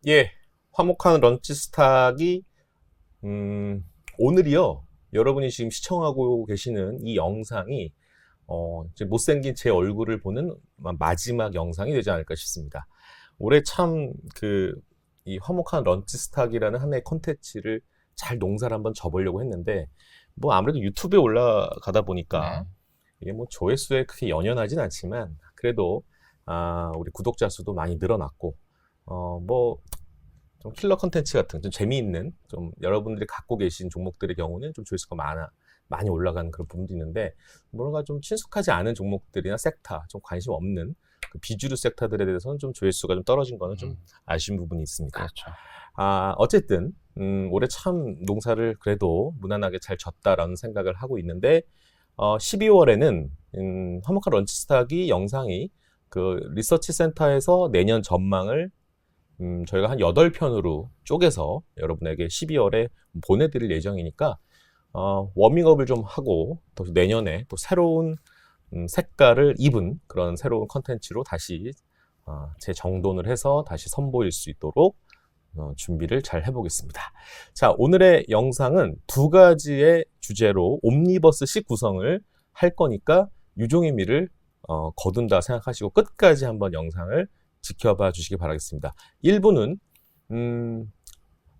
예, 화목한 런치 스탁이 오늘이요. 여러분이 지금 시청하고 계시는 이 영상이 이제 못생긴 제 얼굴을 보는 마지막 영상이 되지 않을까 싶습니다. 올해 참 이 화목한 런치 스탁이라는 하나의 콘텐츠를 잘 농사를 한번 져보려고 했는데 뭐 아무래도 유튜브에 올라가다 보니까 네. 이게 뭐 조회수에 크게 연연하진 않지만 그래도 우리 구독자 수도 많이 늘어났고 뭐 좀 킬러 컨텐츠 같은 좀 재미있는 좀 여러분들이 갖고 계신 종목들의 경우는 좀 조회수가 많이 올라가는 그런 부분도 있는데 뭔가 좀 친숙하지 않은 종목들이나 섹터 좀 관심 없는 그 비주류 섹터들에 대해서는 좀 조회수가 좀 떨어진 거는 좀 아쉬운 부분이 있습니다. 그렇죠. 어쨌든 올해 참 농사를 그래도 무난하게 잘 졌다라는 생각을 하고 있는데 12월에는 화목한 런치스탁이 영상이 그 리서치 센터에서 내년 전망을 저희가 한 8편으로 쪼개서 여러분에게 12월에 보내드릴 예정이니까 워밍업을 좀 하고 또 내년에 또 새로운 색깔을 입은 그런 새로운 컨텐츠로 다시 재정돈을 해서 다시 선보일 수 있도록 준비를 잘 해보겠습니다. 자, 오늘의 영상은 두 가지의 주제로 옴니버스식 구성을 할 거니까 유종의 미를 거둔다 생각하시고 끝까지 한번 영상을 지켜봐 주시기 바라겠습니다. 1부는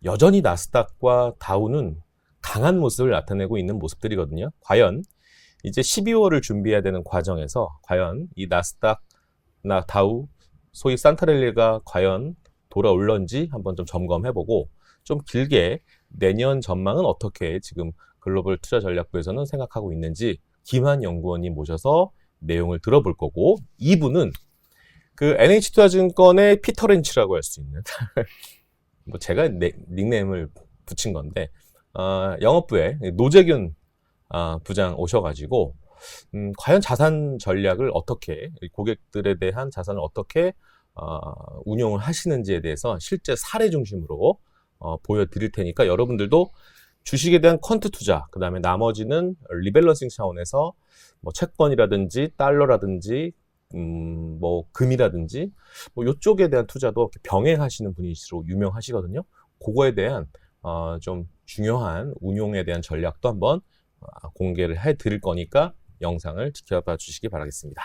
여전히 나스닥과 다우는 강한 모습을 나타내고 있는 모습들이거든요. 과연 이제 12월을 준비해야 되는 과정에서 과연 이 나스닥나 다우 소위 산타랠리가 과연 돌아올런지 한번 좀 점검해보고 좀 길게 내년 전망은 어떻게 지금 글로벌 투자 전략부에서는 생각하고 있는지 김한 연구원님 모셔서 내용을 들어볼 거고 2부는 그 NH투자증권의 피터 렌치라고 할 수 있는 뭐 제가 닉네임을 붙인 건데 영업부에 노재균 부장 오셔가지고 과연 자산 전략을 어떻게 고객들에 대한 자산을 어떻게 운용을 하시는지에 대해서 실제 사례 중심으로 보여드릴 테니까 여러분들도 주식에 대한 퀀트 투자, 그 다음에 나머지는 리밸런싱 차원에서 뭐 채권이라든지 달러라든지 뭐 금이라든지 뭐 이쪽에 대한 투자도 병행하시는 분이시로 유명하시거든요. 그거에 대한 좀 중요한 운용에 대한 전략도 한번 공개를 해 드릴 거니까 영상을 지켜봐 주시기 바라겠습니다.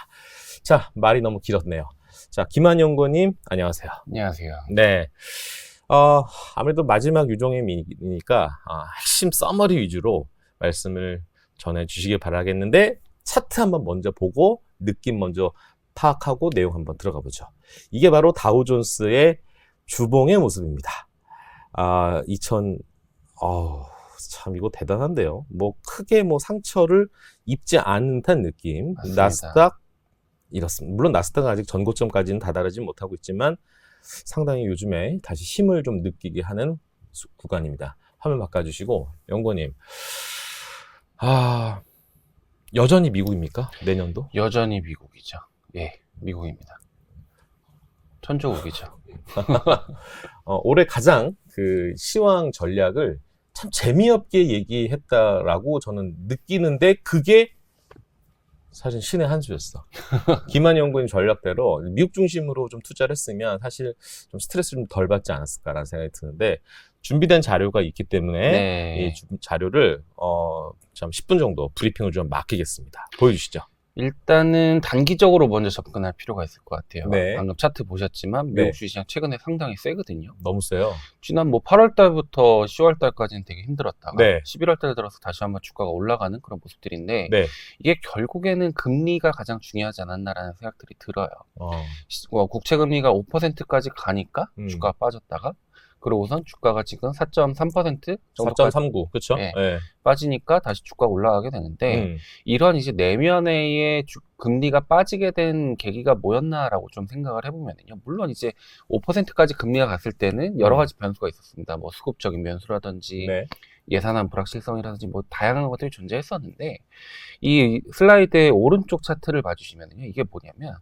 자, 말이 너무 길었네요. 자, 김한 연구님 안녕하세요. 안녕하세요. 네. 아무래도 마지막 유종의 미니까 핵심 서머리 위주로 말씀을 전해 주시길 바라겠는데 차트 한번 먼저 보고 느낌 먼저 파악하고 내용 한번 들어가 보죠. 이게 바로 다우존스의 주봉의 모습입니다. 참 이거 대단한데요. 뭐 크게 뭐 상처를 입지 않은 듯한 느낌. 맞습니다. 나스닥 이렇습니다. 물론 나스닥은 아직 전고점까지는 다다르지 못하고 있지만 상당히 요즘에 다시 힘을 좀 느끼게 하는 구간입니다. 화면 바꿔주시고 연구원님, 여전히 미국입니까? 내년도? 여전히 미국이죠. 예, 미국입니다. 천조국이죠. 올해 가장 그 시황 전략을 참 재미없게 얘기했다라고 저는 느끼는데 그게 사실 신의 한 수였어. 김한 연구님 전략대로 미국 중심으로 좀 투자를 했으면 사실 좀 스트레스를 좀 덜 받지 않았을까라는 생각이 드는데 준비된 자료가 있기 때문에 네. 이 자료를 참 10분 정도 브리핑을 좀 맡기겠습니다. 보여주시죠. 일단은 단기적으로 먼저 접근할 필요가 있을 것 같아요. 네. 방금 차트 보셨지만 네. 미국 주식시장 최근에 상당히 세거든요. 너무 세요. 지난 뭐 8월 달부터 10월 달까지는 되게 힘들었다가 네. 11월 달 들어서 다시 한번 주가가 올라가는 그런 모습들인데 네. 이게 결국에는 금리가 가장 중요하지 않았나라는 생각들이 들어요. 국채 금리가 5%까지 가니까 주가가 빠졌다가 그러고선 주가가 지금 4.3% 정도까지 4.39 그렇죠? 예, 네. 빠지니까 다시 주가가 올라가게 되는데 이런 이제 내면의 금리가 빠지게 된 계기가 뭐였나라고 좀 생각을 해보면요. 물론 이제 5%까지 금리가 갔을 때는 여러 가지 변수가 있었습니다. 뭐 수급적인 변수라든지 네. 예산안 불확실성이라든지 뭐 다양한 것들이 존재했었는데 이 슬라이드의 오른쪽 차트를 봐주시면요. 이게 뭐냐면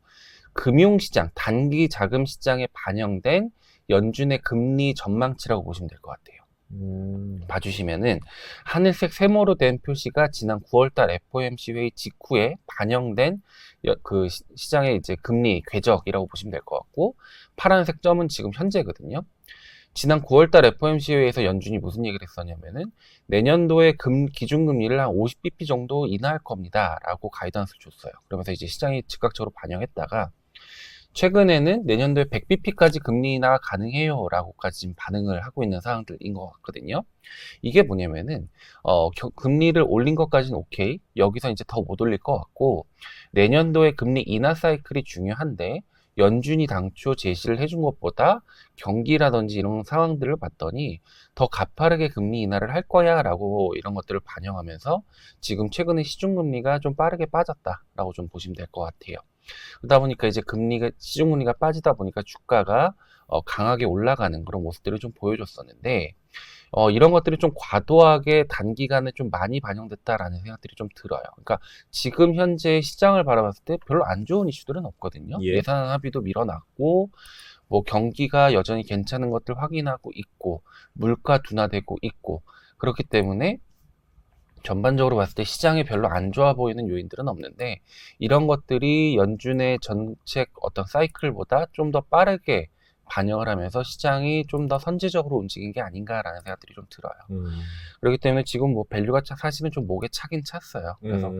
금융시장, 단기 자금 시장에 반영된 연준의 금리 전망치라고 보시면 될 것 같아요. 봐주시면은 하늘색 세모로 된 표시가 지난 9월달 FOMC 회의 직후에 반영된 그 시장의 이제 금리 궤적이라고 보시면 될 것 같고, 파란색 점은 지금 현재거든요. 지난 9월달 FOMC 회의에서 연준이 무슨 얘기를 했었냐면은 내년도에 기준금리를 한 50bp 정도 인하할 겁니다라고 가이던스를 줬어요. 그러면서 이제 시장이 즉각적으로 반영했다가 최근에는 내년도에 100bp까지 금리 인하 가능해요 라고까지 지금 반응을 하고 있는 상황들인 것 같거든요. 이게 뭐냐면은 금리를 올린 것까지는 오케이, 여기서 이제 더 못 올릴 것 같고, 내년도에 금리 인하 사이클이 중요한데 연준이 당초 제시를 해준 것보다 경기라든지 이런 상황들을 봤더니 더 가파르게 금리 인하를 할 거야 라고 이런 것들을 반영하면서 지금 최근에 시중금리가 좀 빠르게 빠졌다라고 좀 보시면 될 것 같아요. 그러다 보니까 이제 시중금리가 빠지다 보니까 주가가 강하게 올라가는 그런 모습들을 좀 보여줬었는데, 이런 것들이 좀 과도하게 단기간에 좀 많이 반영됐다라는 생각들이 좀 들어요. 그러니까 지금 현재 시장을 바라봤을 때 별로 안 좋은 이슈들은 없거든요. 예. 예산 합의도 밀어놨고, 뭐 경기가 여전히 괜찮은 것들 확인하고 있고, 물가 둔화되고 있고, 그렇기 때문에 전반적으로 봤을 때 시장에 별로 안 좋아 보이는 요인들은 없는데, 이런 것들이 연준의 정책 어떤 사이클보다 좀 더 빠르게 반영을 하면서 시장이 좀 더 선제적으로 움직인 게 아닌가라는 생각들이 좀 들어요. 그렇기 때문에 지금 뭐 밸류가 사실은 좀 목에 차긴 찼어요. 그래서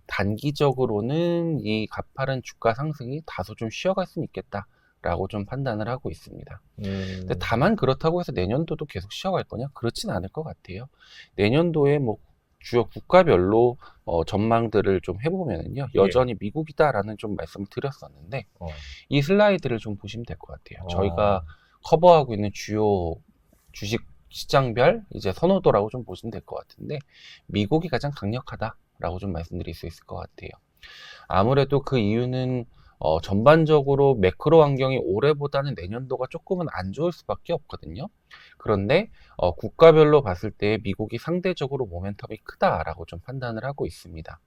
단기적으로는 이 가파른 주가 상승이 다소 좀 쉬어갈 수는 있겠다라고 좀 판단을 하고 있습니다. 근데 다만 그렇다고 해서 내년도도 계속 쉬어갈 거냐? 그렇진 않을 것 같아요. 내년도에 뭐 주요 국가별로 전망들을 좀 해보면은요, 여전히 미국이다라는 좀 말씀을 드렸었는데, 이 슬라이드를 좀 보시면 될 것 같아요. 저희가 커버하고 있는 주요 주식 시장별 이제 선호도라고 좀 보시면 될 것 같은데, 미국이 가장 강력하다라고 좀 말씀드릴 수 있을 것 같아요. 아무래도 그 이유는 전반적으로 매크로 환경이 올해보다는 내년도가 조금은 안 좋을 수밖에 없거든요. 그런데 국가별로 봤을 때 미국이 상대적으로 모멘텀이 크다라고 좀 판단을 하고 있습니다.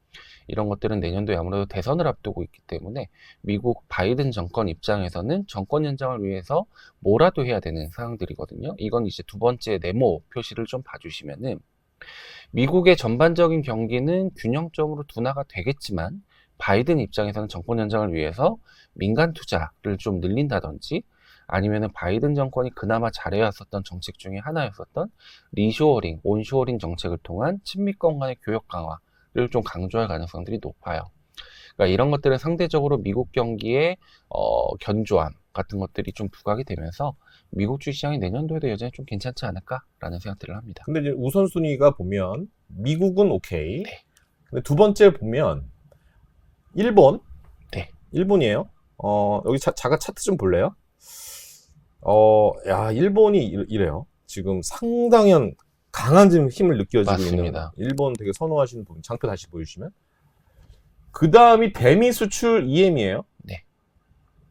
이런 것들은 내년도에 아무래도 대선을 앞두고 있기 때문에 미국 바이든 정권 입장에서는 정권 연장을 위해서 뭐라도 해야 되는 상황들이거든요. 이건 이제 두 번째 네모 표시를 좀 봐주시면은, 미국의 전반적인 경기는 균형점으로 둔화가 되겠지만 바이든 입장에서는 정권 연장을 위해서 민간 투자를 좀 늘린다든지, 아니면은 바이든 정권이 그나마 잘해왔었던 정책 중에 하나였었던 리쇼어링, 온쇼어링 정책을 통한 친미권 간의 교역 강화를 좀 강조할 가능성들이 높아요. 그러니까 이런 것들은 상대적으로 미국 경기의 견조함 같은 것들이 좀 부각이 되면서 미국 주시장이 내년도에도 여전히 좀 괜찮지 않을까라는 생각들을 합니다. 근데 이제 우선순위가 보면 미국은 오케이. 네. 근데 두 번째 보면 일본. 네. 일본이에요. 여기 자가 차트 좀 볼래요? 일본이 이래요. 지금 상당한 강한 지금 힘을 느껴지고 맞습니다. 있는, 일본 되게 선호하시는 부분, 장표 다시 보여주시면. 그 다음이 대미 수출 EM이에요. 네.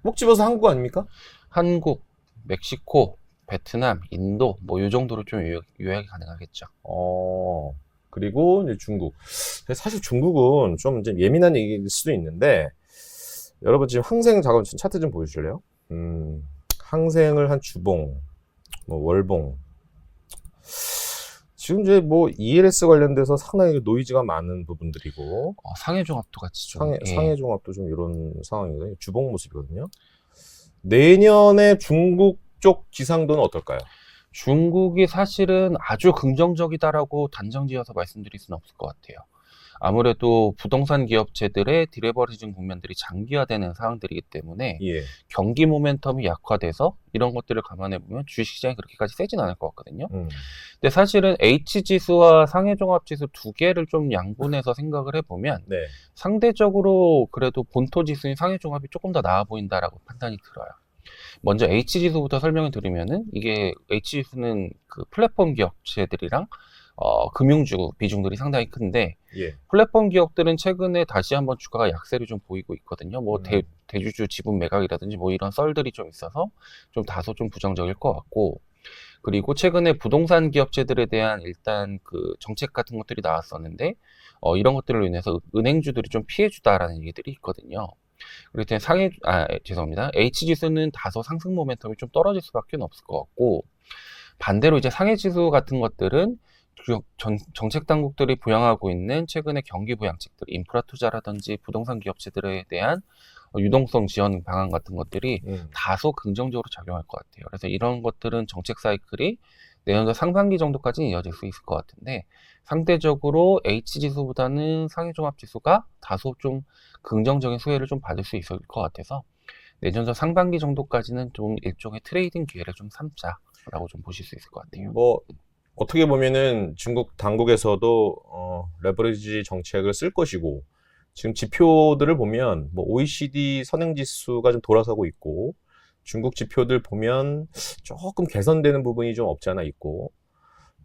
꼭 집어서 한국 아닙니까? 한국, 멕시코, 베트남, 인도 뭐 이 정도로 좀 요약이 가능하겠죠. 그리고 이제 중국. 사실 중국은 좀 이제 예민한 얘기일 수도 있는데, 여러분 지금 항생 작업 차트 좀 보여주실래요? 항생을 한 주봉, 뭐 월봉. 지금 이제 뭐 ELS 관련돼서 상당히 노이즈가 많은 부분들이고, 상해종합도 같이 좀. 상해종합도 좀 이런 상황이거든요. 주봉 모습이거든요. 내년에 중국 쪽 기상도는 어떨까요? 중국이 사실은 아주 긍정적이다라고 단정 지어서 말씀드릴 수는 없을 것 같아요. 아무래도 부동산 기업체들의 디레버리징 국면들이 장기화되는 상황들이기 때문에 경기 모멘텀이 약화돼서 이런 것들을 감안해 보면 주식시장이 그렇게까지 세진 않을 것 같거든요. 근데 사실은 H지수와 상해종합지수 두 개를 좀 양분해서 생각을 해보면 상대적으로 그래도 본토지수인 상해종합이 조금 더 나아 보인다라고 판단이 들어요. 먼저 H지수부터 설명을 드리면은, 이게 H지수는 그 플랫폼 기업체들이랑 금융주 비중들이 상당히 큰데, 플랫폼 기업들은 최근에 다시 한번 주가가 약세를 좀 보이고 있거든요. 뭐 대주주 지분 매각이라든지 뭐 이런 썰들이 좀 있어서 좀 다소 좀 부정적일 것 같고, 그리고 최근에 부동산 기업체들에 대한 일단 그 정책 같은 것들이 나왔었는데, 이런 것들로 인해서 은행주들이 좀 피해주다라는 얘기들이 있거든요. 그렇기 때문에 죄송합니다. H지수는 다소 상승 모멘텀이 좀 떨어질 수밖에 없을 것 같고, 반대로 이제 상해 지수 같은 것들은 정책 당국들이 부양하고 있는 최근의 경기 부양책들, 인프라 투자라든지 부동산 기업체들에 대한 유동성 지원 방안 같은 것들이 다소 긍정적으로 작용할 것 같아요. 그래서 이런 것들은 정책 사이클이 내년도 상반기 정도까지는 이어질 수 있을 것 같은데, 상대적으로 H지수보다는 상해종합지수가 다소 좀 긍정적인 수혜를 좀 받을 수 있을 것 같아서 내년도 상반기 정도까지는 좀 일종의 트레이딩 기회를 좀 삼자라고 좀 보실 수 있을 것 같아요. 뭐 어떻게 보면은 중국 당국에서도 레버리지 정책을 쓸 것이고, 지금 지표들을 보면 뭐 OECD 선행지수가 좀 돌아서고 있고, 중국 지표들 보면 조금 개선되는 부분이 좀 없지 않아 있고,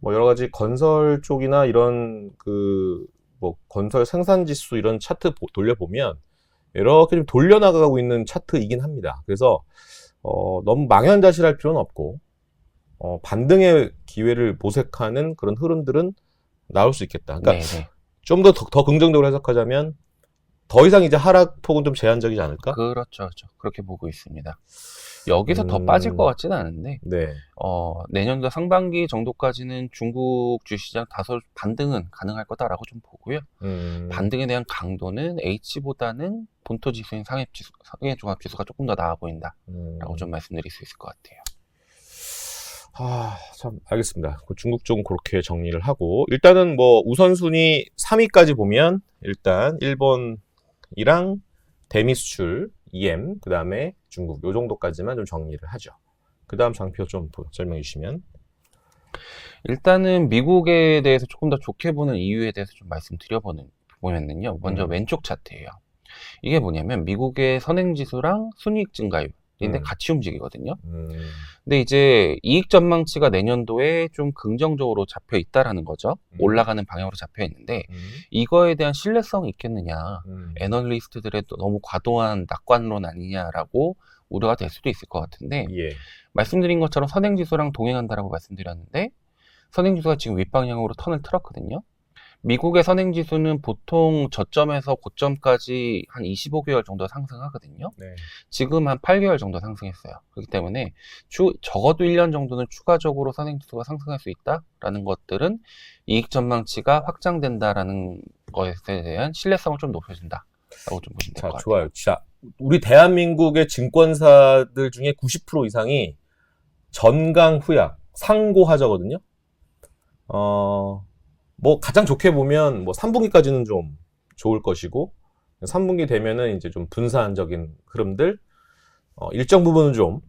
뭐 여러 가지 건설 쪽이나 이런 뭐 건설 생산 지수 이런 차트 돌려보면 이렇게 좀 돌려나가고 있는 차트이긴 합니다. 그래서 너무 망연자실할 필요는 없고, 반등의 기회를 모색하는 그런 흐름들은 나올 수 있겠다. 그러니까 좀 더 긍정적으로 해석하자면 더 이상 이제 하락폭은 좀 제한적이지 않을까? 그렇죠. 그렇게 보고 있습니다. 여기서 더 빠질 것 같지는 않은데, 네. 내년도 상반기 정도까지는 중국 주시장 다소 반등은 가능할 거다라고 좀 보고요. 반등에 대한 강도는 H보다는 본토 지수인 상해종합지수가 조금 더 나아 보인다라고 좀 말씀드릴 수 있을 것 같아요. 참, 알겠습니다. 중국 쪽은 그렇게 정리를 하고, 일단은 뭐 우선순위 3위까지 보면 일단 일본이랑 대미 수출, EM, 그 다음에 중국, 요 정도까지만 좀 정리를 하죠. 그 다음 장표 좀 설명해 주시면. 일단은 미국에 대해서 조금 더 좋게 보는 이유에 대해서 좀 말씀드려보면요. 먼저 왼쪽 차트예요. 이게 뭐냐면 미국의 선행지수랑 순이익 증가율인데 같이 움직이거든요. 근데 이제 이익 전망치가 내년도에 좀 긍정적으로 잡혀 있다라는 거죠. 올라가는 방향으로 잡혀 있는데 이거에 대한 신뢰성이 있겠느냐, 애널리스트들의 너무 과도한 낙관론 아니냐라고 우려가 될 수도 있을 것 같은데, 말씀드린 것처럼 선행지수랑 동행한다라고 말씀드렸는데 선행지수가 지금 윗방향으로 턴을 틀었거든요. 미국의 선행지수는 보통 저점에서 고점까지 한 25개월 정도 상승하거든요. 지금 한 8개월 정도 상승했어요. 그렇기 때문에 적어도 1년 정도는 추가적으로 선행지수가 상승할 수 있다라는 것들은 이익 전망치가 확장된다라는 것에 대한 신뢰성을 좀 높여준다라고 좀 보시면 될 것 같아요. 좋아요. 자, 우리 대한민국의 증권사들 중에 90% 이상이 전강후약, 상고하저거든요. 뭐 가장 좋게 보면 뭐 3분기까지는 좀 좋을 것이고, 3분기 되면은 이제 좀 분산적인 흐름들, 일정 부분은 좀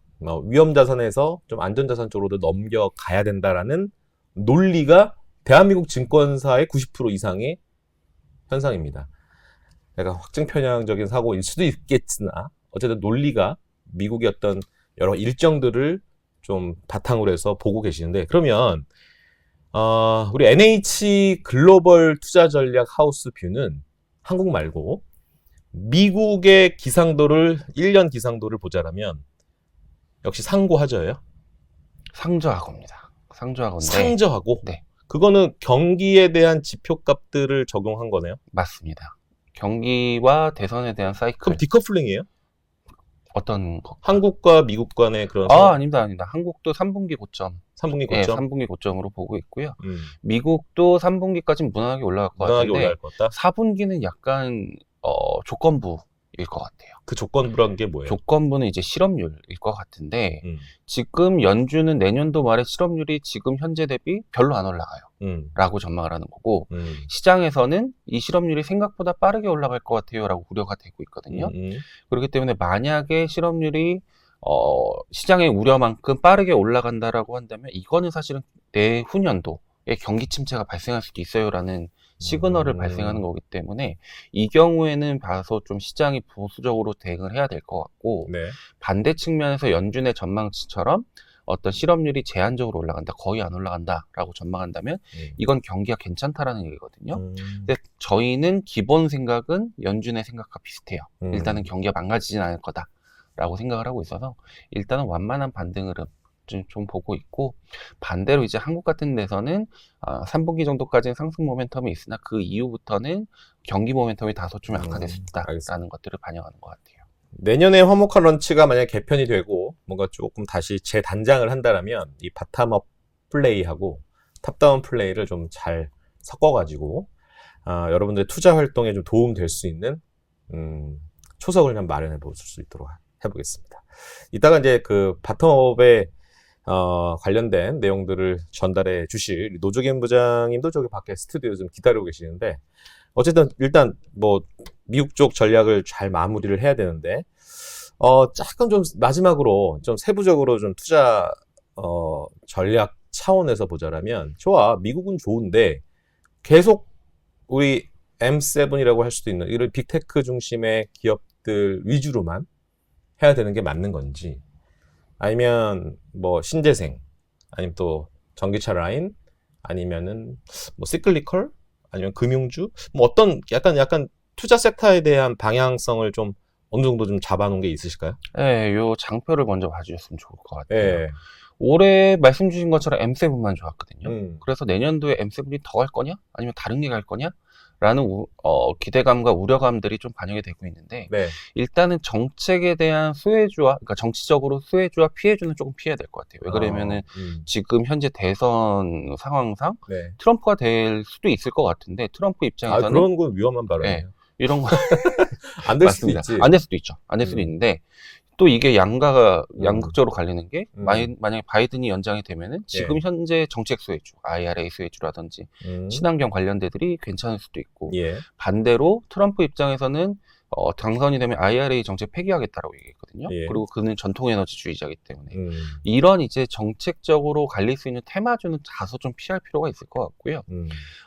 위험 자산에서 좀 안전 자산 쪽으로 넘겨가야 된다라는 논리가 대한민국 증권사의 90% 이상의 현상입니다. 약간 확증 편향적인 사고일 수도 있겠으나 어쨌든 논리가 미국의 어떤 여러 일정들을 좀 바탕으로 해서 보고 계시는데, 그러면 우리 NH 글로벌 투자 전략 하우스 뷰는 한국 말고 미국의 기상도를 1년 기상도를 보자라면 역시 상고하저예요? 상저하고입니다. 상저하고인데. 상저하고? 네. 그거는 경기에 대한 지표값들을 적용한 거네요? 맞습니다. 경기와 대선에 대한 사이클. 그럼 디커플링이에요? 어떤 거? 한국과 미국 간의 그런 아닙니다. 한국도 3분기 고점. 3분기 고점? 예, 3분기 고점으로 보고 있고요. 미국도 3분기까지는 무난하게 올라갈 것 같은데 올라갈 것 같다? 4분기는 약간 조건부일 것 같아요. 그 조건부란 게 뭐예요? 조건부는 이제 실업률일 것 같은데 지금 연준은 내년도 말에 실업률이 지금 현재 대비 별로 안 올라가요. 라고 전망을 하는 거고, 시장에서는 이 실업률이 생각보다 빠르게 올라갈 것 같아요 라고 우려가 되고 있거든요. 그렇기 때문에 만약에 실업률이 시장의 우려만큼 빠르게 올라간다라고 한다면 이거는 사실은 내후년도에 경기 침체가 발생할 수도 있어요라는 시그널을 발생하는 거기 때문에 이 경우에는 봐서 좀 시장이 보수적으로 대응을 해야 될 것 같고, 반대 측면에서 연준의 전망치처럼 어떤 실업률이 제한적으로 올라간다, 거의 안 올라간다라고 전망한다면 이건 경기가 괜찮다라는 얘기거든요. 근데 저희는 기본 생각은 연준의 생각과 비슷해요. 일단은 경기가 망가지진 않을 거다라고 생각을 하고 있어서 일단은 완만한 반등 흐름 좀 보고 있고, 반대로 이제 한국 같은 데서는 3분기 정도까지는 상승 모멘텀이 있으나 그 이후부터는 경기 모멘텀이 다소 좀 약화될 수 있다라는 것들을 반영하는 것 같아요. 내년에 화목한 런치가 만약 개편이 되고 뭔가 조금 다시 재단장을 한다라면 이 바텀업 플레이하고 탑다운 플레이를 좀 잘 섞어가지고 여러분들의 투자 활동에 좀 도움 될 수 있는 초석을 좀 마련해 볼 수 있도록 해보겠습니다. 이따가 이제 그 바텀업에 관련된 내용들을 전달해 주실 노조겸 부장님도 저기 밖에 스튜디오에 좀 기다리고 계시는데, 어쨌든 일단 뭐 미국 쪽 전략을 잘 마무리를 해야 되는데, 조금 좀 마지막으로 좀 세부적으로 좀 투자 전략 차원에서 보자라면, 좋아, 미국은 좋은데 계속 우리 M7이라고 할 수도 있는 이런 빅테크 중심의 기업들 위주로만 해야 되는 게 맞는 건지, 아니면 뭐 신재생, 아니면 또 전기차 라인, 아니면은 뭐 시클리컬, 아니면 금융주, 뭐 어떤 약간 투자 섹터에 대한 방향성을 좀 어느 정도 좀 잡아놓은 게 있으실까요? 네, 요 장표를 먼저 봐주셨으면 좋을 것 같아요. 예. 올해 말씀 주신 것처럼 M7만 좋았거든요. 음. 그래서 내년도에 M7이 더 갈 거냐? 아니면 다른 게 갈 거냐? 라는 기대감과 우려감들이 좀 반영이 되고 있는데, 네. 일단은 정책에 대한 수혜주와, 그러니까 정치적으로 수혜주와 피해주는 조금 피해야 될 것 같아요. 왜 그러면은 지금 현재 대선 상황상 네. 트럼프가 될 수도 있을 것 같은데, 트럼프 입장에서는 그런 건 위험한 발언이에요. 네, 이런 거 안 될 수도 맞습니다. 있지. 안 될 수도 있죠. 안 될 수도 있는데, 또 이게 양극적으로 갈리는 게, 만약에 바이든이 연장이 되면은 지금 현재 정책 수혜주, IRA 수혜주라든지 친환경 관련대들이 괜찮을 수도 있고, 예. 반대로 트럼프 입장에서는 당선이 되면 IRA 정책 폐기하겠다라고 얘기했거든요. 예. 그리고 그는 전통에너지주의자이기 때문에 이런 이제 정책적으로 갈릴 수 있는 테마주는 다소 좀 피할 필요가 있을 것 같고요.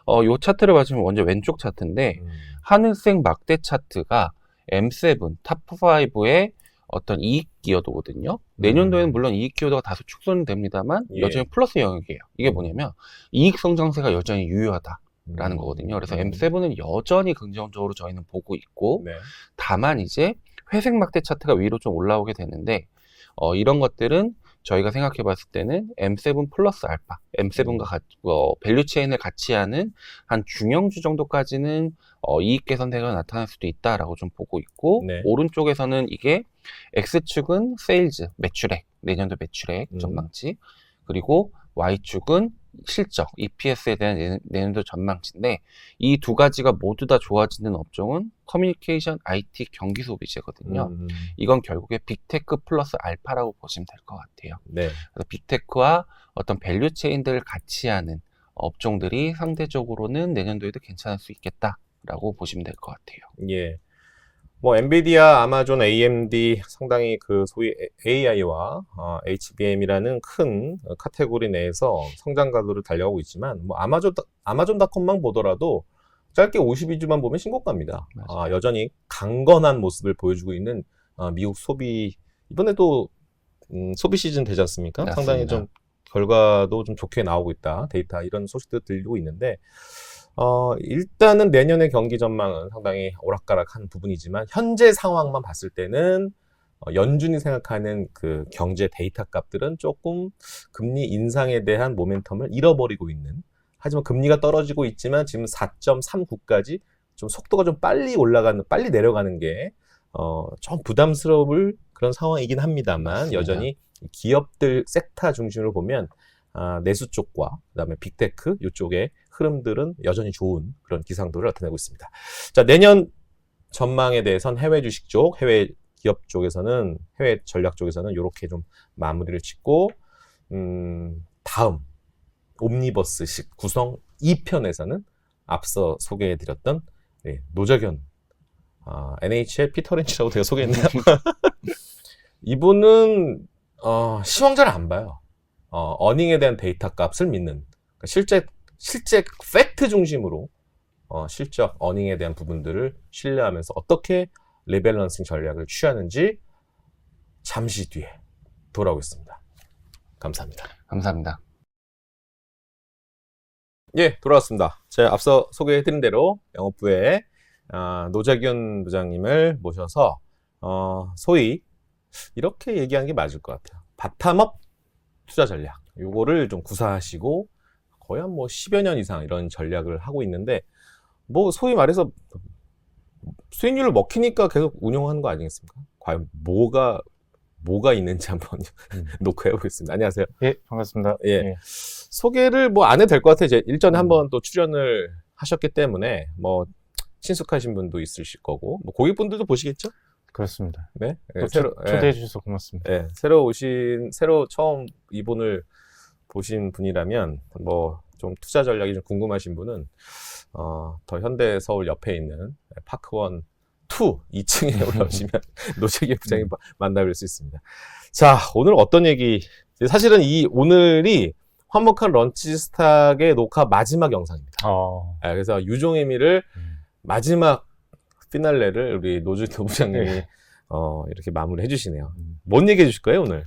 요 차트를 봐주면 먼저 왼쪽 차트인데, 하늘색 막대 차트가 M7 탑5의 어떤 이익 기여도거든요. 내년도에는 물론 이익 기여도가 다소 축소는 됩니다만 여전히 플러스 영역이에요. 이게 뭐냐면 이익 성장세가 여전히 유효하다라는 거거든요. 그래서 M7은 여전히 긍정적으로 저희는 보고 있고, 네. 다만 다만 이제 회색 막대 차트가 위로 좀 올라오게 되는데, 이런 것들은 저희가 생각해 봤을 때는 M7 플러스 알파, M7과 밸류 체인을 같이 하는 한 중형주 정도까지는 이익 개선세가 나타날 수도 있다라고 좀 보고 있고, 네. 오른쪽에서는 이게 X축은 세일즈, 매출액, 내년도 매출액 전망치, 그리고 Y축은 실적, EPS에 대한 내년도 전망치인데, 이 두 가지가 모두 다 좋아지는 업종은 커뮤니케이션, IT, 경기 소비재거든요. 이건 결국에 빅테크 플러스 알파라고 보시면 될 것 같아요. 네. 그래서 빅테크와 어떤 밸류 체인들을 같이 하는 업종들이 상대적으로는 내년도에도 괜찮을 수 있겠다라고 보시면 될 것 같아요. 예. 뭐 엔비디아, 아마존, AMD 상당히 그 소위 AI와 HBM이라는 큰 카테고리 내에서 성장 가도를 달려가고 있지만, 뭐 아마존닷컴만 보더라도 짧게 52주만 보면 신고가입니다. 여전히 강건한 모습을 보여주고 있는 미국 소비, 이번에도 소비 시즌 되지 않습니까? 맞습니다. 상당히 좀 결과도 좀 좋게 나오고 있다, 데이터 이런 소식도 들리고 있는데, 일단은 내년의 경기 전망은 상당히 오락가락한 부분이지만, 현재 상황만 봤을 때는 연준이 생각하는 그 경제 데이터 값들은 조금 금리 인상에 대한 모멘텀을 잃어버리고 있는, 하지만 금리가 떨어지고 있지만 지금 4.39까지 좀 속도가 좀 빨리 내려가는 게 좀 부담스러울 그런 상황이긴 합니다만, 맞습니다. 여전히 기업들 섹터 중심으로 보면 내수 쪽과 그다음에 빅테크 이쪽의 흐름들은 여전히 좋은 그런 기상도를 나타내고 있습니다. 자, 내년 전망에 대해서는 해외 주식 쪽, 해외 기업 쪽에서는, 해외 전략 쪽에서는 이렇게 좀 마무리를 짓고, 다음 옴니버스식 구성 2편에서는 앞서 소개해드렸던 노재견, NH의 피터 렌치라고 제가 소개했나요? 이분은 시황 잘 안 봐요. 어닝에 대한 데이터 값을 믿는, 그러니까 실제 팩트 중심으로 실적, 어닝에 대한 부분들을 신뢰하면서 어떻게 리밸런싱 전략을 취하는지 잠시 뒤에 돌아오겠습니다. 감사합니다. 감사합니다. 예, 돌아왔습니다. 제가 앞서 소개해드린 대로 영업부의 노재균 부장님을 모셔서 소위 이렇게 얘기하는 게 맞을 것 같아요. 바텀업 투자 전략, 요거를 좀 구사하시고 거의 한 뭐 10여 년 이상 이런 전략을 하고 있는데, 뭐 소위 말해서 수익률을 먹히니까 계속 운용하는 거 아니겠습니까? 과연 뭐가 있는지 한번 놓고 해보겠습니다. 안녕하세요. 예, 반갑습니다. 예. 예. 소개를 뭐 안 해도 될 것 같아요. 이제 일전에 한번 또 출연을 하셨기 때문에 뭐 친숙하신 분도 있으실 거고 뭐 고객분들도 보시겠죠? 그렇습니다. 네. 또 초대해 주셔서 고맙습니다. 네. 새로 처음 이분을 보신 분이라면 뭐 좀 투자 전략이 좀 궁금하신 분은 더 현대 서울 옆에 있는 파크원 2 2층에 올라오시면 노재기 부장님 만나뵐 수 있습니다. 자, 오늘 어떤 얘기? 사실은 오늘이 화목한 런치 스탁의 녹화 마지막 영상입니다. 그래서 유종의미를 마지막 피날레를 우리 노준표 부장님이 이렇게 마무리해 주시네요. 뭔 얘기 해주실 거예요, 오늘?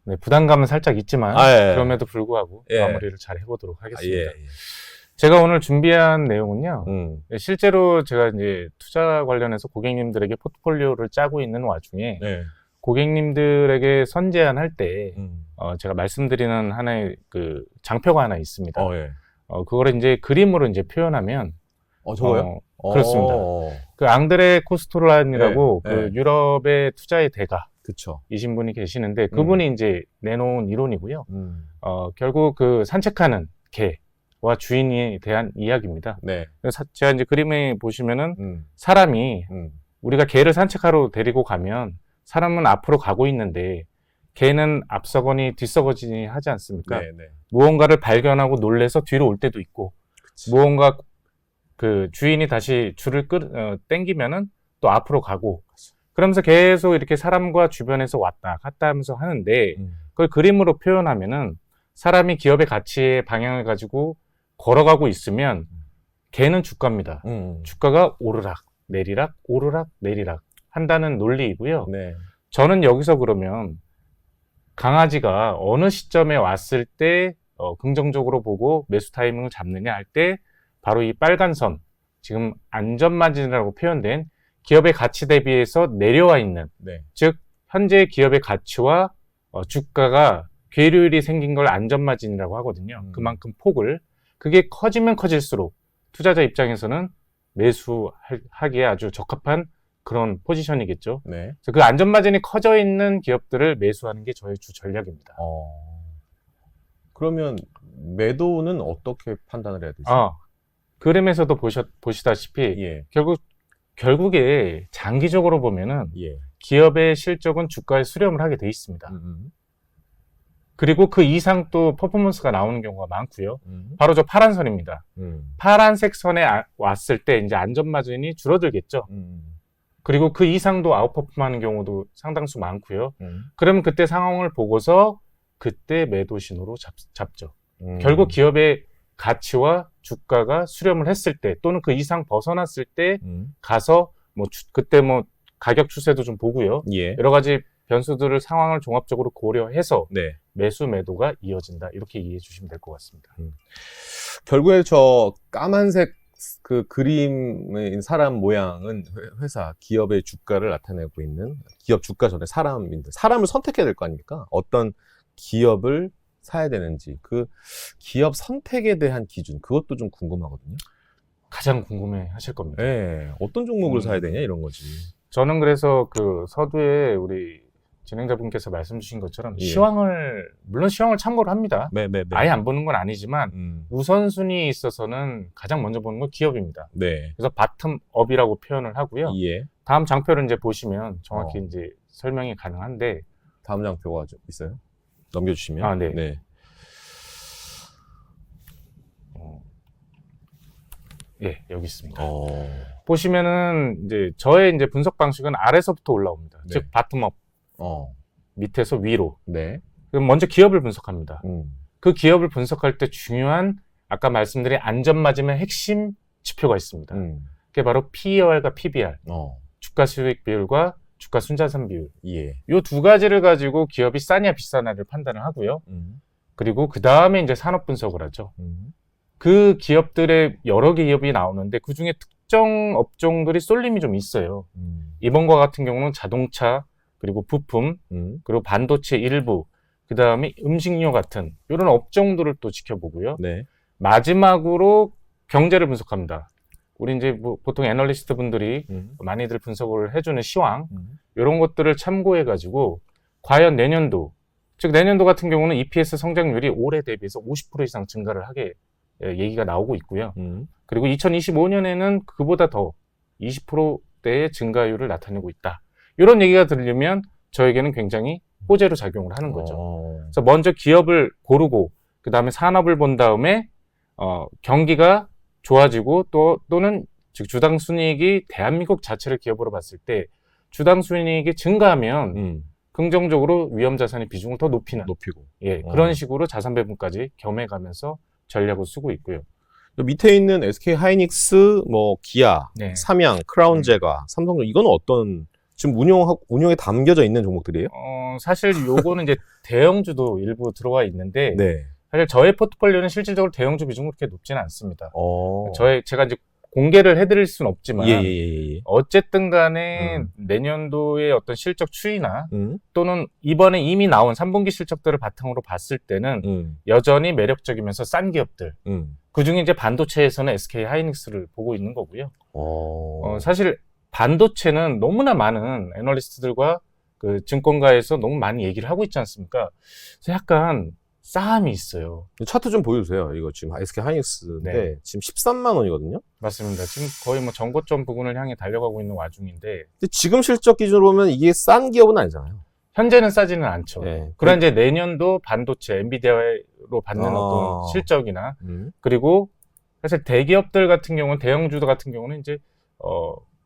네, 부담감은 살짝 있지만 예. 그럼에도 불구하고 예. 마무리를 잘 해보도록 하겠습니다. 예. 제가 오늘 준비한 내용은요. 네, 실제로 제가 이제 투자 관련해서 고객님들에게 포트폴리오를 짜고 있는 와중에 네. 고객님들에게 선제안할 때 음. 제가 말씀드리는 하나의 그 장표가 하나 있습니다. 예. 그거를 이제 그림으로 이제 표현하면 저거요? 그렇습니다. 그 앙드레 코스토란이라고 네, 그 네. 유럽의 투자의 그쵸. 대가이신 분이 계시는데 그분이 이제 내놓은 이론이고요. 결국 그 산책하는 개와 주인에 대한 이야기입니다. 네. 그래서 제가 이제 그림에 보시면은 사 사람이 우리가 개를 산책하러 데리고 가면 사람은 앞으로 가고 있는데 개는 앞서거니 뒤서거니 하지 않습니까? 네, 네. 무언가를 발견하고 놀래서 뒤로 올 때도 있고 그치. 무언가 그 주인이 다시 줄을 땡기면은 또 앞으로 가고 그러면서 계속 이렇게 사람과 주변에서 왔다 갔다 하면서 하는데 그걸 그림으로 표현하면은 사람이 기업의 가치의 방향을 가지고 걸어가고 있으면 개는 주가입니다. 주가가 오르락 내리락 오르락 내리락 한다는 논리이고요. 네. 저는 여기서 그러면 강아지가 어느 시점에 왔을 때 긍정적으로 보고 매수 타이밍을 잡느냐 할 때 바로 이 빨간 선, 지금 안전마진이라고 표현된 기업의 가치 대비해서 내려와 있는, 네. 즉 현재 기업의 가치와 주가가 괴류율이 생긴 걸 안전마진이라고 하거든요. 그만큼 폭을, 그게 커지면 커질수록 투자자 입장에서는 매수하기에 아주 적합한 그런 포지션이겠죠. 네. 그래서 그 안전마진이 커져 있는 기업들을 매수하는 게 저의 주 전략입니다. 그러면 매도는 어떻게 판단을 해야 되죠? 그림에서도 보시다시피 예. 결국에 장기적으로 보면은 예. 기업의 실적은 주가에 수렴을 하게 돼 있습니다. 그리고 그 이상 또 퍼포먼스가 나오는 경우가 많고요. 바로 저 파란 선입니다. 파란색 선에 왔을 때 이제 안전마진이 줄어들겠죠. 그리고 그 이상도 아웃퍼폼하는 경우도 상당수 많고요. 그러면 그때 상황을 보고서 그때 매도 신호로 잡죠. 결국 기업의 가치와 주가가 수렴을 했을 때 또는 그 이상 벗어났을 때 가서 그때 가격 추세도 좀 보고요. 예. 여러 가지 변수들을 상황을 종합적으로 고려해서 네. 매수 매도가 이어진다. 이렇게 이해해 주시면 될 것 같습니다. 결국에 저 까만색 그 그림의 사람 모양은 회사, 기업의 주가를 나타내고 있는 기업 주가 전에 사람인데 사람을 선택해야 될 거 아닙니까? 어떤 기업을 사야 되는지 그 기업 선택에 대한 기준 그것도 좀 궁금하거든요. 가장 궁금해 하실 겁니다. 네, 어떤 종목을 사야 되냐 이런 거지. 저는 그래서 그 서두에 우리 진행자분께서 말씀 주신 것처럼 예. 물론 시황을 참고를 합니다. 네. 아예 안 보는 건 아니지만 우선순위에 있어서는 가장 먼저 보는 건 기업입니다. 네. 그래서 바텀업이라고 표현을 하고요. 예. 다음 장표를 이제 보시면 정확히 이제 설명이 가능한데 다음 장표가 좀 있어요? 넘겨주시면. 네. 네. 예, 여기 있습니다. 보시면은 이제 저의 이제 분석 방식은 아래서부터 올라옵니다. 네. 즉 바텀업 밑에서 위로. 네. 그럼 먼저 기업을 분석합니다. 음. 그 기업을 분석할 때 중요한 아까 말씀드린 안전마진의 핵심 지표가 있습니다. 그게 바로 PER과 PBR, 주가 수익 비율과 주가 순자산 비율. 예. 이 두 가지를 가지고 기업이 싸냐 비싸냐를 판단을 하고요. 그리고 그 다음에 이제 산업 분석을 하죠. 그 기업들의 여러 개 기업이 나오는데 그 중에 특정 업종들이 쏠림이 좀 있어요. 이번과 같은 경우는 자동차, 그리고 부품, 그리고 반도체 일부, 그 다음에 음식료 같은 이런 업종들을 또 지켜보고요. 네. 마지막으로 경제를 분석합니다. 우리 이제 보통 애널리스트 분들이 많이들 분석을 해주는 시황, 이런 것들을 참고해가지고 과연 내년도 즉 내년도 같은 경우는 EPS 성장률이 올해 대비해서 50% 이상 증가를 하게 얘기가 나오고 있고요. 그리고 2025년에는 그보다 더 20%대의 증가율을 나타내고 있다. 이런 얘기가 들리면 저에게는 굉장히 호재로 작용을 하는 거죠. 그래서 먼저 기업을 고르고 그 다음에 산업을 본 다음에 경기가 좋아지고 또는 즉 주당 순이익이 대한민국 자체를 기업으로 봤을 때 주당 순이익이 증가하면 긍정적으로 위험 자산의 비중을 더 높이고 그런 식으로 자산 배분까지 겸해가면서 전략을 쓰고 있고요. 밑에 있는 SK 하이닉스, 뭐 기아, 네. 삼양, 크라운제과, 삼성전 이건 어떤 지금 운용에 담겨져 있는 종목들이에요? 사실 요거는 이제 대형주도 일부 들어와 있는데 네. 사실 저의 포트폴리오는 실질적으로 대형주 비중이 그렇게 높지는 않습니다. 제가 이제 공개를 해드릴 수는 없지만 어쨌든 간에 내년도의 어떤 실적 추이나 또는 이번에 이미 나온 3분기 실적들을 바탕으로 봤을 때는 여전히 매력적이면서 싼 기업들 그중에 이제 반도체에서는 SK 하이닉스를 보고 있는 거고요. 사실 반도체는 너무나 많은 애널리스트들과 그 증권가에서 너무 많이 얘기를 하고 있지 않습니까? 그래서 약간 싸움이 있어요. 차트 좀 보여주세요. 이거 지금 SK 하이닉스인데 네. 지금 13만 원이거든요. 맞습니다. 지금 거의 뭐 정고점 부근을 향해 달려가고 있는 와중인데 근데 지금 실적 기준으로 보면 이게 싼 기업은 아니잖아요. 현재는 싸지는 않죠. 네. 그러나 이제 내년도 반도체, 엔비디아로 받는 어떤 실적이나 그리고 사실 대기업들 같은 경우는 대형주도 같은 경우는 이제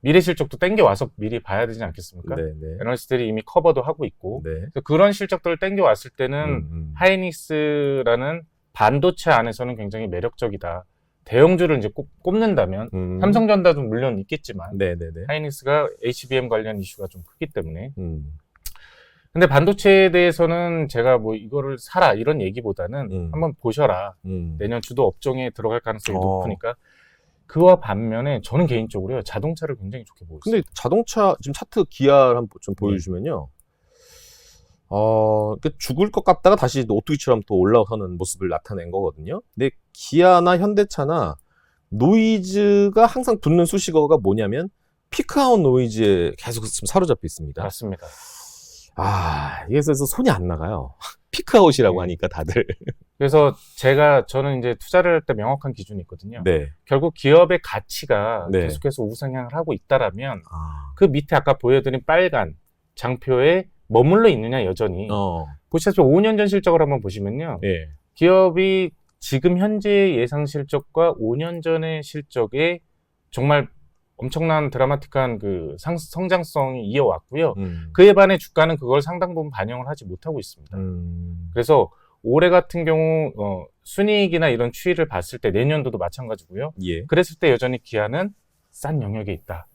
미래 실적도 땡겨와서 미리 봐야 되지 않겠습니까? 네네. 애널리스트들이 이미 커버도 하고 있고 네. 그래서 그런 실적들을 땡겨왔을 때는 하이닉스라는 반도체 안에서는 굉장히 매력적이다. 대형주를 이제 꼽는다면 삼성전자도 물론 있겠지만 네네네. 하이닉스가 HBM 관련 이슈가 좀 크기 때문에 근데 반도체에 대해서는 제가 뭐 이거를 사라 이런 얘기보다는 한번 보셔라. 내년 주도 업종에 들어갈 가능성이 높으니까 그와 반면에 저는 개인적으로요 자동차를 굉장히 좋게 보고 있어요. 근데 자동차 지금 차트 기아를 한번 좀 보여주시면요. 죽을 것 같다가 다시 오뚜기처럼 또 올라서는 모습을 나타낸 거거든요. 근데 기아나 현대차나 노이즈가 항상 붙는 수식어가 뭐냐면 피크아웃 노이즈에 계속 지금 사로잡혀 있습니다. 맞습니다. 이게 그래서 손이 안 나가요. 피크아웃이라고 하니까 다들. 그래서 저는 이제 투자를 할 때 명확한 기준이 있거든요. 네. 결국 기업의 가치가 네. 계속해서 우상향을 하고 있다라면 그 밑에 아까 보여드린 빨간 장표에 머물러 있느냐 여전히. 보시다시피 5년 전 실적을 한번 보시면요. 예. 기업이 지금 현재 예상 실적과 5년 전의 실적에 정말 엄청난 드라마틱한 그 성장성이 이어왔고요. 그에 반해 주가는 그걸 상당 부분 반영을 하지 못하고 있습니다. 그래서 올해 같은 경우 순이익이나 이런 추이를 봤을 때 내년도도 마찬가지고요. 예. 그랬을 때 여전히 기아는 싼 영역에 있다.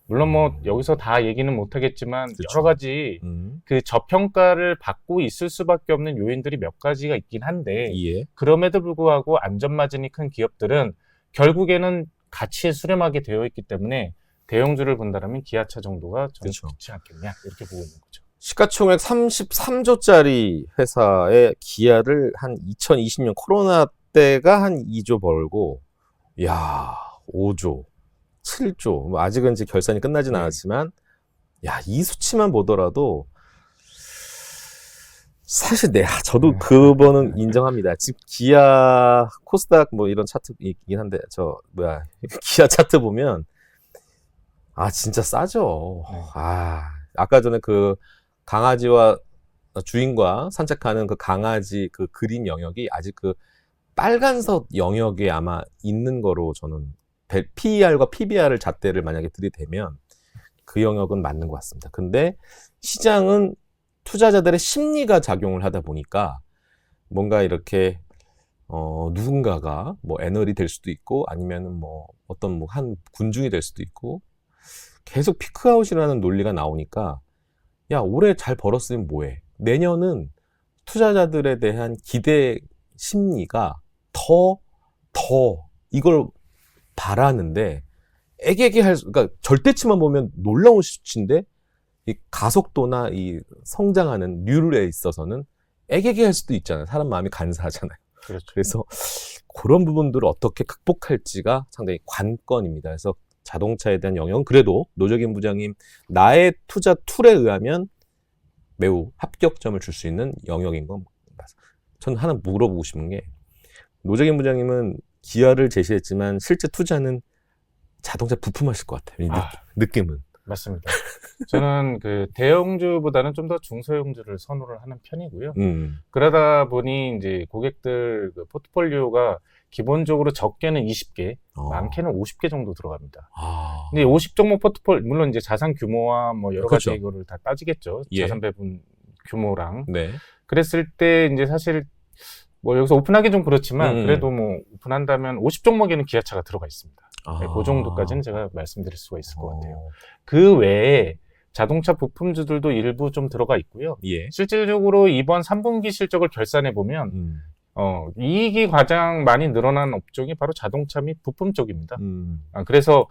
물론 뭐 여기서 다 얘기는 못하겠지만 그쵸. 여러 가지 그 저평가를 받고 있을 수밖에 없는 요인들이 몇 가지가 있긴 한데 예. 그럼에도 불구하고 안전마진이 큰 기업들은 결국에는 가치에 수렴하게 되어 있기 때문에 대형주를 본다면 기아차 정도가 저는 그쵸. 좋지 않겠냐 이렇게 보고 있는 거죠. 시가총액 33조짜리 회사의 기아를 한 2020년 코로나 때가 한 2조 벌고, 5조, 7조. 뭐 아직은 이제 결산이 끝나진 않았지만, 이 수치만 보더라도, 사실 저도 그거는 인정합니다. 지금 기아, 코스닥 뭐 이런 차트이긴 한데, 기아 차트 보면, 진짜 싸죠. 아까 전에 그 강아지와 주인과 산책하는 그 강아지 그 그림 영역이 아직 그 빨간석 영역에 아마 있는 거로 저는 PER과 PBR을 잣대를 만약에 들이대면 그 영역은 맞는 것 같습니다. 근데 시장은 투자자들의 심리가 작용을 하다 보니까 뭔가 이렇게 누군가가 뭐 애널이 될 수도 있고 아니면은 뭐 어떤 뭐 한 군중이 될 수도 있고 계속 피크아웃이라는 논리가 나오니까 올해 잘 벌었으면 뭐해. 내년은 투자자들에 대한 기대 심리가 더 이걸 바라는데 그러니까 절대치만 보면 놀라운 수치인데 이 가속도나 이 성장하는 률에 있어서는 애개개할 수도 있잖아요. 사람 마음이 간사하잖아요. 그렇죠. 그래서 그런 부분들을 어떻게 극복할지가 상당히 관건입니다. 그래서 자동차에 대한 영역은 그래도 노적인 부장님 나의 투자 툴에 의하면 매우 합격점을 줄 수 있는 영역인 건 맞습니다. 저는 하나 물어보고 싶은 게 노재균 부장님은 기아를 제시했지만 실제 투자는 자동차 부품하실 것 같아요. 이 느낌은. 맞습니다. 저는 그 대형주보다는 좀 더 중소형주를 선호를 하는 편이고요. 그러다 보니 이제 고객들 그 포트폴리오가 기본적으로 적게는 20개, 많게는 50개 정도 들어갑니다. 근데 50종목 포트폴리오, 물론 이제 자산 규모와 뭐 여러 가지 그렇죠. 이거를 다 따지겠죠. 예. 자산 배분 규모랑. 네. 그랬을 때 이제 사실 뭐 여기서 오픈하기 좀 그렇지만 그래도 뭐 오픈한다면 50종목에는 기아차가 들어가 있습니다. 네, 그 정도까지는 제가 말씀드릴 수가 있을 것 같아요. 그 외에 자동차 부품주들도 일부 좀 들어가 있고요. 예. 실질적으로 이번 3분기 실적을 결산해 보면 이익이 가장 많이 늘어난 업종이 바로 자동차 및 부품 쪽입니다. 그래서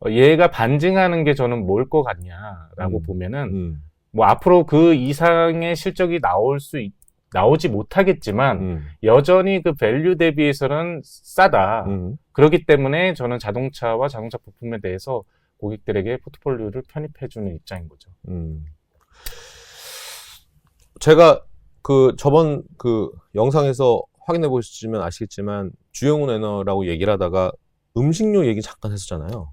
얘가 반증하는 게 저는 뭘 것 같냐라고 보면은 뭐 앞으로 그 이상의 실적이 나오지 못하겠지만 여전히 그 밸류 대비해서는 싸다. 그렇기 때문에 저는 자동차와 자동차 부품에 대해서 고객들에게 포트폴리오를 편입해주는 입장인 거죠. 제가 그 저번 그 영상에서 확인해 보시면 아시겠지만 주영훈 애너라고 얘기를 하다가 음식료 얘기 잠깐 했었잖아요.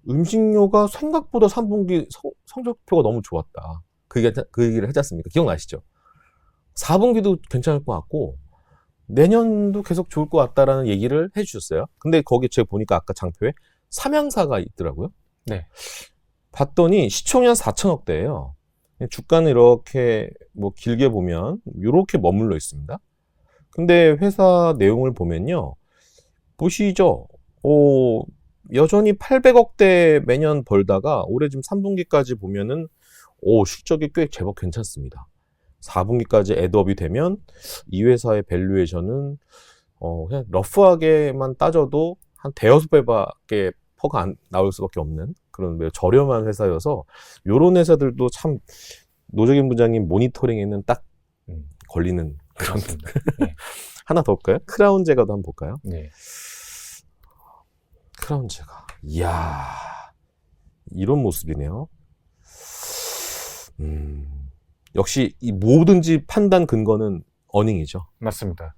음식료가 생각보다 3분기 성적표가 너무 좋았다. 그 얘기를 했지 않습니까? 기억나시죠? 4분기도 괜찮을 것 같고 내년도 계속 좋을 것 같다라는 얘기를 해주셨어요. 근데 거기 제가 보니까 아까 장표에 삼양사가 있더라고요. 네. 봤더니 시총이 한 4천억대예요. 주가는 이렇게 뭐 길게 보면 이렇게 머물러 있습니다. 근데 회사 내용을 보면요, 보시죠. 여전히 800억대 매년 벌다가 올해 지금 3분기까지 보면은 실적이 꽤 제법 괜찮습니다. 4분기까지 애드업이 되면 이 회사의 밸류에이션은 그냥 러프하게만 따져도 한 대여섯 배밖에 퍼가 안 나올 수밖에 없는 그런 매우 저렴한 회사여서 이런 회사들도 참 노재균 부장님 모니터링에는 딱 걸리는 그런 네. 하나 더 볼까요? 크라운 제가도 한번 볼까요? 네. 크라운 제가 이야 이런 모습이네요. 역시 이 뭐든지 판단 근거는 어닝이죠. 맞습니다.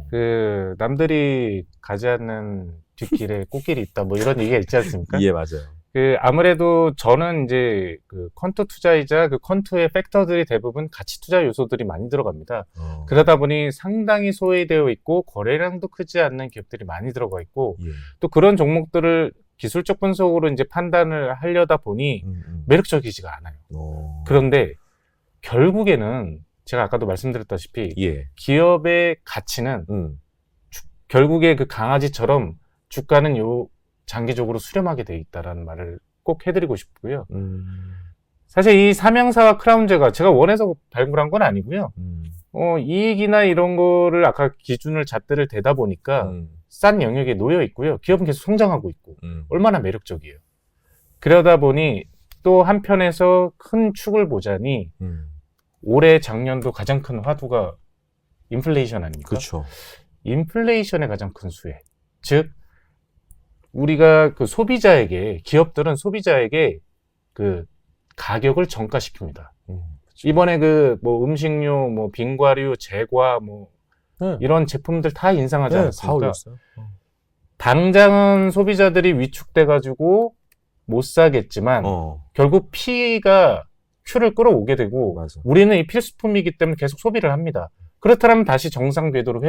그 남들이 가지 않는 뒷길에 꽃길이 있다 뭐 이런 얘기가 있지 않습니까? 예, 맞아요. 그 아무래도 저는 이제 그 퀀트 투자이자 그 퀀트의 팩터들이 대부분 가치 투자 요소들이 많이 들어갑니다. 그러다 보니 상당히 소외되어 있고 거래량도 크지 않는 기업들이 많이 들어가 있고 예. 또 그런 종목들을 기술적 분석으로 이제 판단을 하려다 보니 매력적이지가 않아요. 그런데 결국에는 제가 아까도 말씀드렸다시피 예. 기업의 가치는 결국에 그 강아지처럼 주가는 장기적으로 수렴하게 돼 있다라는 말을 꼭 해드리고 싶고요. 사실 이 삼양사와 크라운제가 제가 원해서 발굴한 건 아니고요. 이익이나 이런 거를 아까 기준을 잣대를 대다 보니까 싼 영역에 놓여 있고요. 기업은 계속 성장하고 있고 얼마나 매력적이에요. 그러다 보니 또 한편에서 큰 축을 보자니 올해 작년도 가장 큰 화두가 인플레이션 아닙니까? 그렇죠. 인플레이션의 가장 큰 수혜. 즉 우리가 그 소비자에게 기업들은 소비자에게 그 가격을 정가시킵니다. 이번에 그 뭐 음식료, 뭐 빙과류, 제과 뭐 이런 제품들 다 인상하지 않았습니까? 다 올렸어요. 당장은 소비자들이 위축돼 가지고 못 사겠지만 결국 P가 Q를 끌어오게 되고 맞아. 우리는 이 필수품이기 때문에 계속 소비를 합니다. 그렇다면 다시 정상 궤도로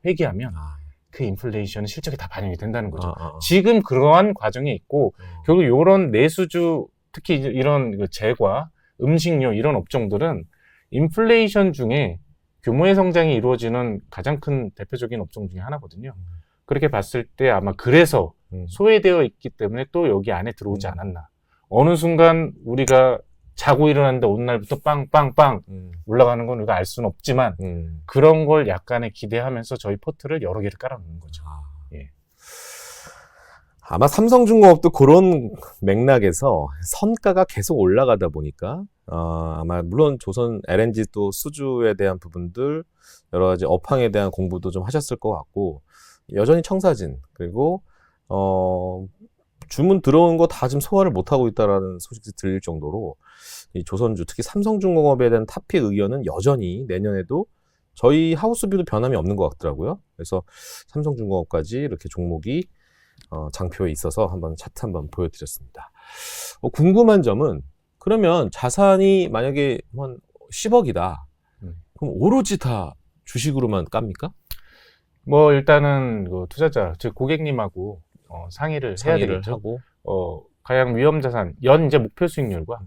회귀하면 그 인플레이션은 실적에 다 반영이 된다는 거죠. 지금 그러한 과정에 있고 결국 이런 내수주 특히 이런 그 제과, 음식료 이런 업종들은 인플레이션 중에 규모의 성장이 이루어지는 가장 큰 대표적인 업종 중에 하나거든요. 그렇게 봤을 때 아마 그래서 소외되어 있기 때문에 또 여기 안에 들어오지 않았나. 어느 순간 우리가 자고 일어났는데 어느 날부터 빵빵빵 올라가는 건 우리가 알 수는 없지만 그런 걸 약간의 기대하면서 저희 포트를 여러 개를 깔아놓는 거죠. 예. 아마 삼성중공업도 그런 맥락에서 선가가 계속 올라가다 보니까 아마 물론 조선 LNG 또 수주에 대한 부분들 여러 가지 업황에 대한 공부도 좀 하셨을 것 같고 여전히 청사진 그리고 주문 들어온 거 다 지금 소화를 못하고 있다라는 소식이 들릴 정도로 이 조선주, 특히 삼성중공업에 대한 탑픽 의견은 여전히 내년에도 저희 하우스뷰도 변함이 없는 것 같더라고요. 그래서 삼성중공업까지 이렇게 종목이 장표에 있어서 한번 차트 한번 보여드렸습니다. 궁금한 점은 그러면 자산이 만약에 한 10억이다. 그럼 오로지 다 주식으로만 깝니까? 뭐 일단은 그 투자자, 즉 고객님하고 상의를 해야 되겠죠. 하고 가장 위험자산, 연 이제 목표 수익률과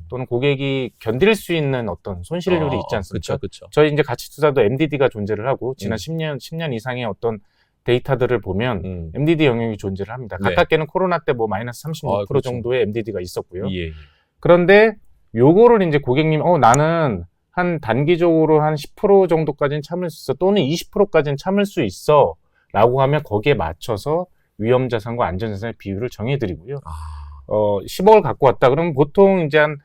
또는 고객이 견딜 수 있는 어떤 손실률이 있지 않습니까? 그렇죠. 저희 이제 가치 투자도 MDD가 존재를 하고 지난 10년 이상의 어떤 데이터들을 보면 MDD 영역이 존재를 합니다. 네. 가깝게는 코로나 때 뭐 마이너스 36% 그렇죠. 정도의 MDD가 있었고요. 예. 그런데 요거를 이제 고객님, 나는 한 단기적으로 한 10% 정도까지는 참을 수 있어, 또는 20%까지는 참을 수 있어 라고 하면 거기에 맞춰서 위험자산과 안전자산의 비율을 정해드리고요. 10억을 갖고 왔다 그러면 보통 이제 한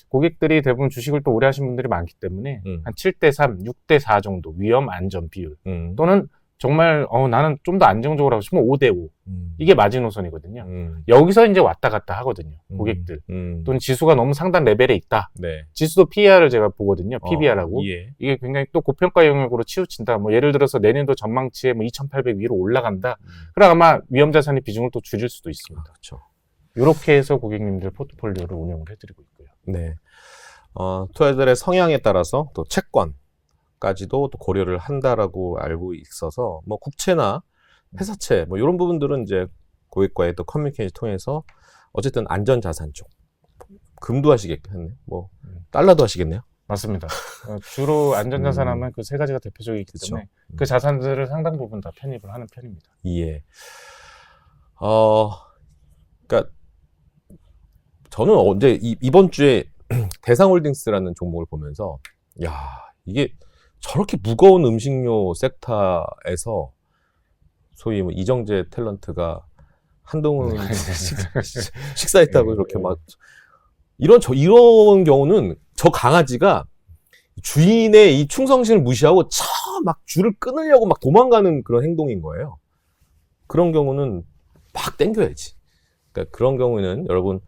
고객들이 대부분 주식을 또 오래 하신 분들이 많기 때문에 한 7대3, 6대4 정도 위험 안전 비율, 또는 정말 나는 좀 더 안정적으로 하고 싶으면 5대5 이게 마지노선이거든요. 여기서 이제 왔다 갔다 하거든요, 고객들. 또는 지수가 너무 상단 레벨에 있다. 네. 지수도 PER을 제가 보거든요, PBR하고. 예. 이게 굉장히 또 고평가 영역으로 치우친다. 뭐 예를 들어서 내년도 전망치에 뭐 2,800 위로 올라간다. 그럼 아마 위험자산의 비중을 또 줄일 수도 있습니다. 그렇죠. 이렇게 해서 고객님들 포트폴리오를 운영을 해드리고 있고요. 네. 투자자들의 성향에 따라서 또 채권까지도 또 고려를 한다라고 알고 있어서 뭐 국채나 회사채 뭐 이런 부분들은 이제 고객과의 또 커뮤니케이션 통해서 어쨌든 안전자산 쪽 금도 하시겠네, 뭐 달러도 하시겠네요. 맞습니다. 주로 안전자산 하면 그 세 가지가 대표적이기 때문에 그 자산들을 상당 부분 다 편입을 하는 편입니다. 예. 그러니까 저는 언제 이번 주에 대상홀딩스라는 종목을 보면서 야, 이게 저렇게 무거운 음식료 섹터에서 소위 뭐 이정재 탤런트가 한동훈 식사했다고 이렇게 막 이런 경우는 저 강아지가 주인의 이 충성심을 무시하고 막 줄을 끊으려고 막 도망가는 그런 행동인 거예요. 그런 경우는 막 땡겨야지. 그러니까 그런 경우에는 여러분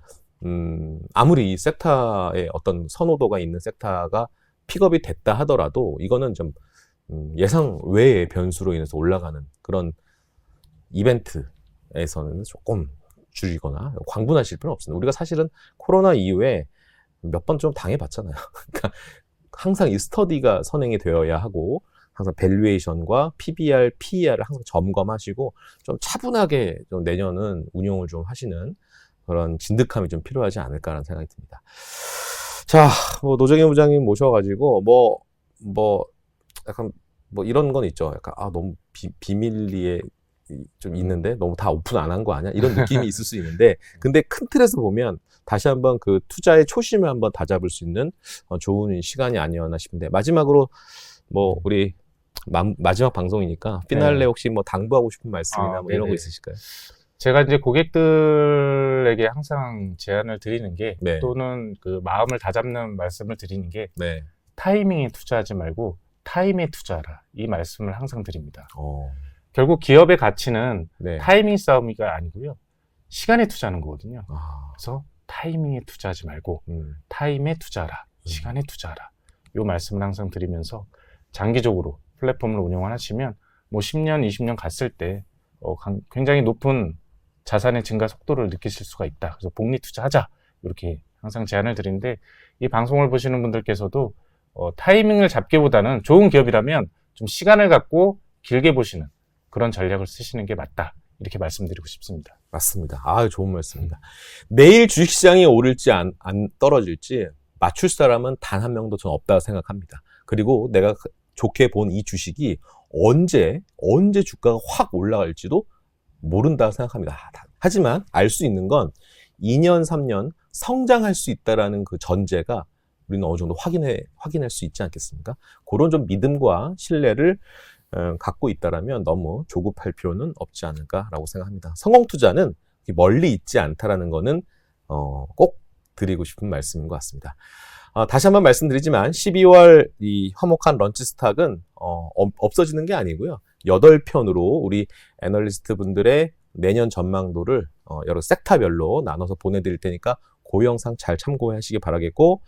아무리 이 섹터에 어떤 선호도가 있는 섹터가 픽업이 됐다 하더라도 이거는 좀 예상 외의 변수로 인해서 올라가는 그런 이벤트에서는 조금 줄이거나 광분하실 필요는 없습니다. 우리가 사실은 코로나 이후에 몇 번 좀 당해봤잖아요. 그러니까 항상 이 스터디가 선행이 되어야 하고 항상 밸류에이션과 PBR, PER을 항상 점검하시고 좀 차분하게 좀 내년은 운용을 좀 하시는 그런 진득함이 좀 필요하지 않을까라는 생각이 듭니다. 자, 뭐 노정현 부장님 모셔가지고 약간 뭐 이런 건 있죠. 약간 너무 비밀리에 좀 있는데 너무 다 오픈 안 한 거 아니야? 이런 느낌이 있을 수 있는데 근데 큰 틀에서 보면 다시 한번 그 투자의 초심을 한번 다잡을 수 있는 좋은 시간이 아니었나 싶은데 마지막으로 뭐 우리 마지막 방송이니까 피날레 혹시 뭐 당부하고 싶은 말씀이나 뭐 이런 거 있으실까요? 제가 이제 고객들에게 항상 제안을 드리는 게 네. 또는 그 마음을 다잡는 말씀을 드리는 게 네. 타이밍에 투자하지 말고 타임에 투자하라, 이 말씀을 항상 드립니다. 결국 기업의 가치는 네. 타이밍 싸움이가 아니고요, 시간에 투자하는 거거든요. 그래서 타이밍에 투자하지 말고 타임에 투자하라, 시간에 투자하라, 이 말씀을 항상 드리면서 장기적으로 플랫폼을 운영하시면 뭐 10년, 20년 갔을 때 굉장히 높은 자산의 증가 속도를 느끼실 수가 있다. 그래서 복리 투자하자, 이렇게 항상 제안을 드리는데 이 방송을 보시는 분들께서도 타이밍을 잡기보다는 좋은 기업이라면 좀 시간을 갖고 길게 보시는 그런 전략을 쓰시는 게 맞다, 이렇게 말씀드리고 싶습니다. 맞습니다. 좋은 말씀입니다. 내일 주식시장이 오를지 안 떨어질지 맞출 사람은 단 한 명도 저는 없다고 생각합니다. 그리고 내가 좋게 본 이 주식이 언제 주가가 확 올라갈지도 모른다고 생각합니다. 하지만 알 수 있는 건 2년, 3년 성장할 수 있다라는 그 전제가 우리는 어느 정도 확인할 수 있지 않겠습니까? 그런 좀 믿음과 신뢰를 갖고 있다라면 너무 조급할 필요는 없지 않을까라고 생각합니다. 성공 투자는 멀리 있지 않다라는 거는 꼭 드리고 싶은 말씀인 것 같습니다. 다시 한번 말씀드리지만 12월 이 화목한 런치 스탁은 없어지는 게 아니고요. 8편으로 우리 애널리스트 분들의 내년 전망도를 여러 섹터별로 나눠서 보내드릴 테니까 그 영상 잘 참고하시기 바라겠고,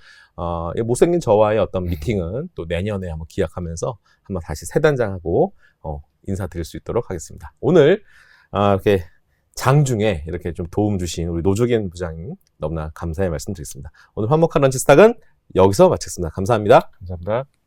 못생긴 저와의 어떤 미팅은 또 내년에 한번 기약하면서 한번 다시 새 단장하고 인사드릴 수 있도록 하겠습니다. 오늘 이렇게 장중에 이렇게 좀 도움 주신 우리 노조기현 부장님 너무나 감사의 말씀 드리겠습니다. 오늘 화목한 런치스탁은 여기서 마치겠습니다. 감사합니다. 감사합니다.